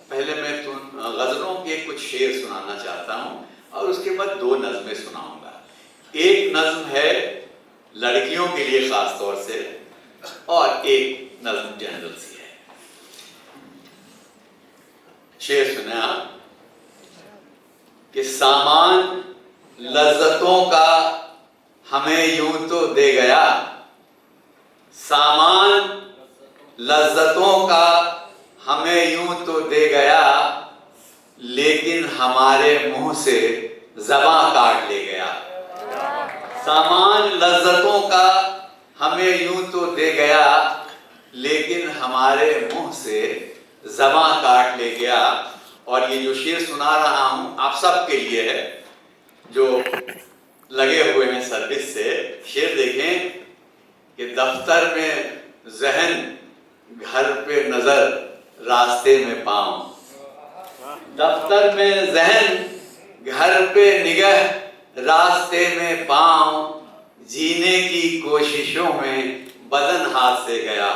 पहले मैं गज़लों के कुछ शेर सुनाना चाहता हूँ और उसके बाद दो नज़में सुनाऊंगा। एक नज़्म है लड़कियों के लिए ख़ास तौर से और एक नज़्म जनरल सी है। शेर सुना कि सामान लज़्ज़तों का हमें यूं तो दे गया, सामान लज़्ज़तों का हमें यूं तो दे गया, लेकिन हमारे मुंह से ज़बां काट ले गया। सामान लज़्ज़तों का हमें यूं तो दे गया, लेकिन हमारे मुंह से ज़बां काट ले गया। और ये जो शेर सुना रहा हूँ आप सब के लिए है जो लगे हुए हैं सर्विस से। शेर देखें कि दफ्तर में ज़हन, घर पे नज़र, रास्ते में पाँव। दफ्तर में ज़हन, घर पे निगाह, रास्ते में पाँव। जीने की कोशिशों में बदन हाथ से गया,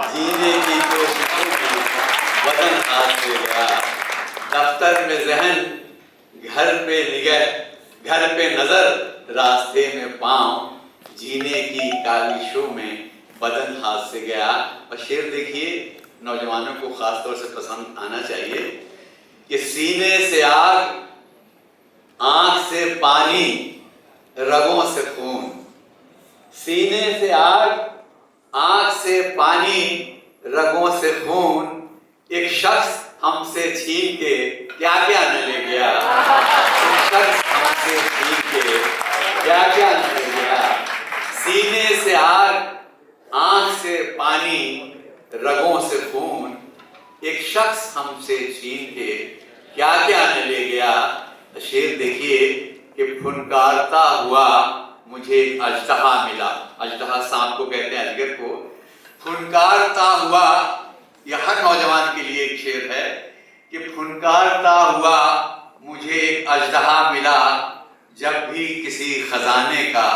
जीने की कोशिशों में बदन हाथ से गया। दफ्तर में ज़हन, घर पे निगाह, घर पे नज़र, रास्ते में पाँव। जीने की काविशों में बदन हाथ से गया। और शेर देखिए, नौजवानों को ख़ास तौर से पसंद आना चाहिए कि सीने से आग, आँख से पानी, रगों से खून। सीने से आग, आँख से पानी, रगों से खून। एक शख्स हमसे छीन के क्या क्या न ले गया, एक शख्स हमसे छीन के क्या क्या न ले गया। सीने से आग, आँख से पानी, रगों से खून। एक शख्स हमसे छीन के क्या क्या न ले गया। शेर देखिए कि फुनकारता हुआ मुझे एक अजदहा मिला। अजदहा सांप को कहते हैं, अजगर को। फुनकारता हुआ, यह हर नौजवान के लिए एक शेर है कि फुनकारता हुआ मुझे एक अजदहा मिला, जब भी किसी खजाने का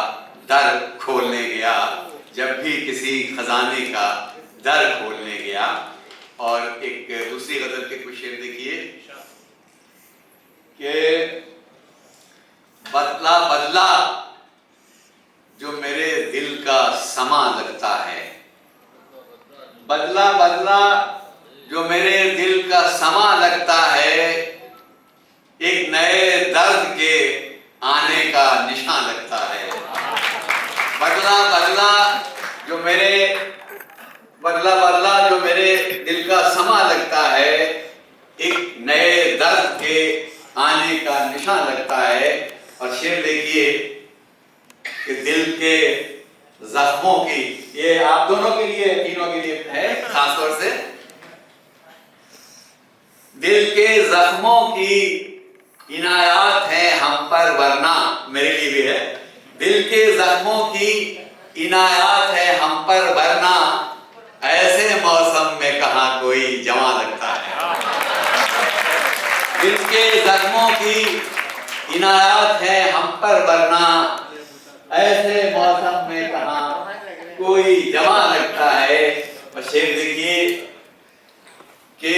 दर खोलने गया, जब भी किसी खजाने का दर खोलने गया। और एक दूसरी गजल के कुछ शेर देखिए कि बदला बदला जो मेरे दिल का समा लगता है, बदला बदला जो मेरे दिल का समा लगता है, एक नए दर्द के आने का निशान लगता है। बदला बदला जो मेरे, बदला बदला जो मेरे दिल का समा लगता है, एक नए दर्द के आने का निशान लगता है। और शेर देखिए कि दिल के जख्मों की, ये आप दोनों के लिए, तीनों के लिए है खासतौर से। दिल के जख्मों की इनायात है हम पर, वरना मेरे लिए भी है। दिल के जख्मों की इनायात है हम पर, वरना ऐसे मौसम में कहाँ कोई जमा लगता है। दिल के जख्मों की इनायात है हम पर, वरना ऐसे मौसम में कहाँ कोई जमा लगता है। और शेर देखिए कि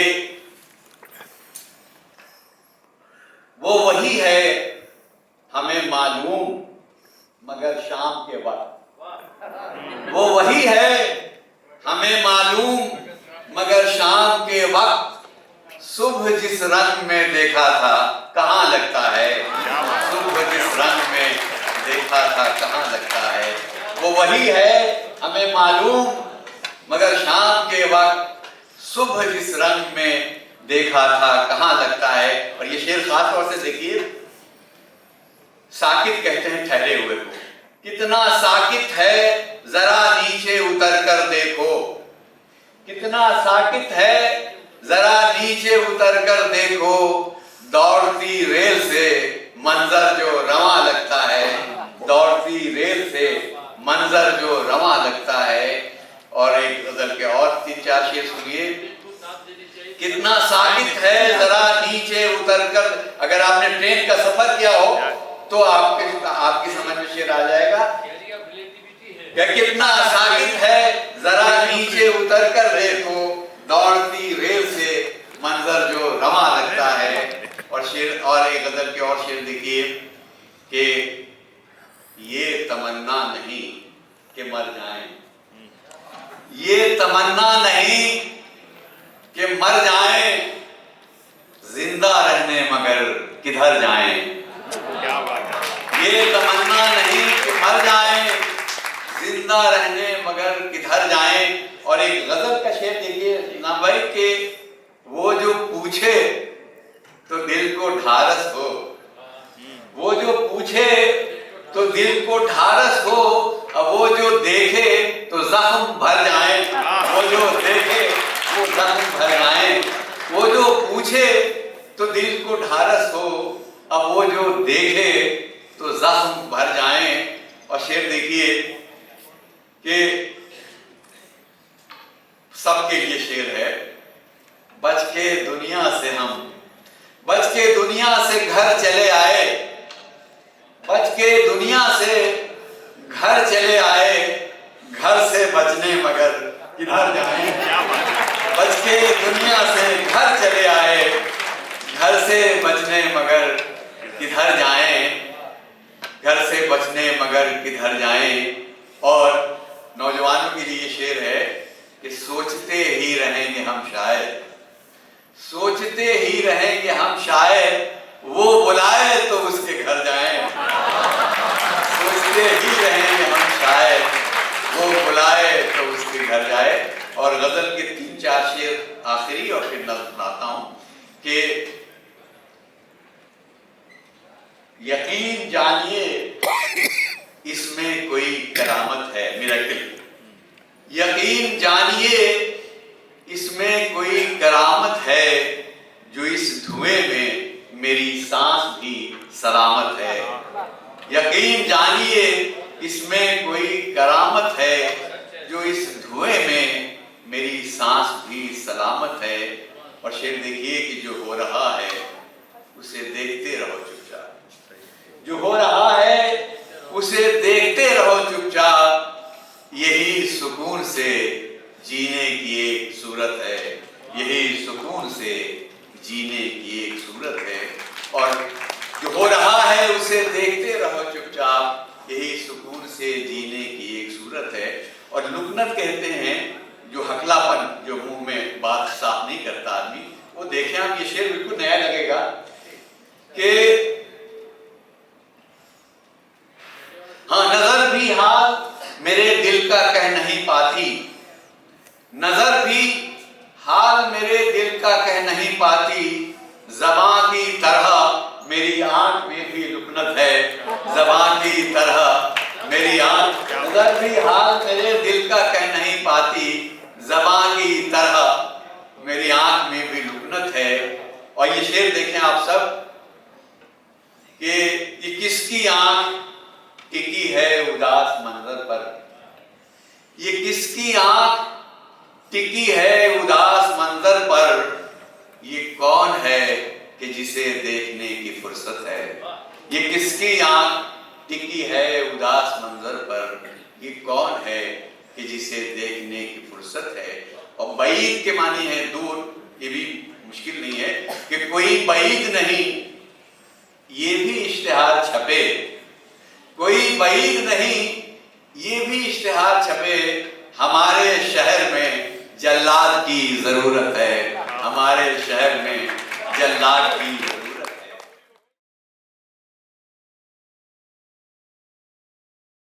वो वही है हमें मालूम मगर शाम के वक्त, वो वही है हमें मालूम मगर शाम के वक्त। सुबह जिस रंग में देखा था कहाँ लगता है, सुबह जिस रंग में देखा था कहाँ लगता है। वो वही है हमें मालूम मगर शाम के वक्त, सुबह जिस रंग में देखा था कहाँ लगता है। और ये शेर खास तौर से देखिए, साकित कहते हैं ठहरे हुए को, कितना साकित है जरा नीचे उतर कर देखो, कितना साकित है जरा नीचे उतर कर देखो। दौड़ती रेल से मंजर जो रवां लगता है, दौड़ती रेल से मंजर जो रवां लगता है। और एक गजल के और 3-4 शेर सुनिए। कितना साकित है जरा नीचे उतर कर, अगर आपने ट्रेन का सफर किया हो तो आपकी समझ में शेर आ जाएगा। कितना साकित है जरा नीचे उतर कर देखो, दौड़ती रेल से मंजर जो कि मर जाएं जिंदा रहने मगर किधर जाएं। क्या बात है। ये तमन्ना नहीं कि मर जाएं जिंदा रहने मगर किधर जाएं। और एक गजल का शेर देखिए ना भाई कि वो जो पूछे तो दिल को ढारस हो, वो जो पूछे तो दिल को ढारस हो, अब वो जो देखे तो जख्म भर जाए। वो जो देखे वो जख्म भर जाए, वो जो पूछे तो दिल को ढारस हो, अब वो जो देखे तो जख्म भर जाए। और शेर देखिए कि सबके लिए शेर है। बच के दुनिया से हम, बच के दुनिया से घर चले आए, बच के दुनिया से घर चले आए, घर से बचने मगर किधर जाएं। बच के दुनिया से घर चले आए, घर से बचने मगर किधर जाएं, घर से बचने मगर किधर जाएं। और नौजवानों के लिए शेर है कि सोचते ही रहेंगे हम शायद, सोचते ही रहेंगे हम शायद, वो बुलाए तो उसके घर जाएं। सोचते ही रहेंगे हम शायद, वो बुलाए तो उसके घर जाए। और गजल के 3-4 शेर आखिरी और फिर नज़्म सुनाता हूं कि यकीन जानिए इसमें कोई करामत है, मिरेकल। यकीन जानिए इसमें कोई करामत है, जो इस धुएं में मेरी सांस भी सलामत है। यकीन जानिए इसमें कोई करामत है, जो इस धुएं में मेरी सांस भी सलामत है। और शेर देखिए कि जो हो रहा है उसे देखते रहो चुपचाप, जो हो रहा है उसे देखते रहो चुपचाप, यही सुकून से जीने की एक सूरत है, यही सुकून से जीने की एक सूरत है। और जो हो रहा है उसे देखते रहो चुपचाप, यही सुकून से जीने की एक सूरत है। और लुकनत कहते हैं जो हकलापन, जो मुंह में बात साफ नहीं करता आदमी, वो देखें आप, ये शेर बिल्कुल नया लगेगा कि हाँ, नजर भी हाल मेरे दिल का कह नहीं पाती, नजर भी हाल मेरे दिल का कह नहीं पाती, ज़बां की तरह मेरी आंख में भी लुकनत है, ज़बां की तरह मेरी आंख, नजर भी हाल मेरे दिल का कह नहीं पाती, ज़बां की तरह मेरी आंख में भी लुकनत है। और ये शेर देखें आप सब कि ये किसकी आंख टिकी है उदास मंजर पर, ये किसकी आंख टिकी है उदास मंजर पर, ये कौन है कि जिसे देखने की फुर्सत है। ये किसकी आंख टिकी है उदास मंजर पर, ये कौन है कि जिसे देखने की फुर्सत है। और बईद के मानी है दूर, ये भी मुश्किल नहीं है कि कोई बईद नहीं ये भी इश्तिहार छपे, कोई बईद नहीं ये भी इश्तिहार छपे, हमारे शहर में जल्लाद की जरूरत है, हमारे शहर में जल्लाद की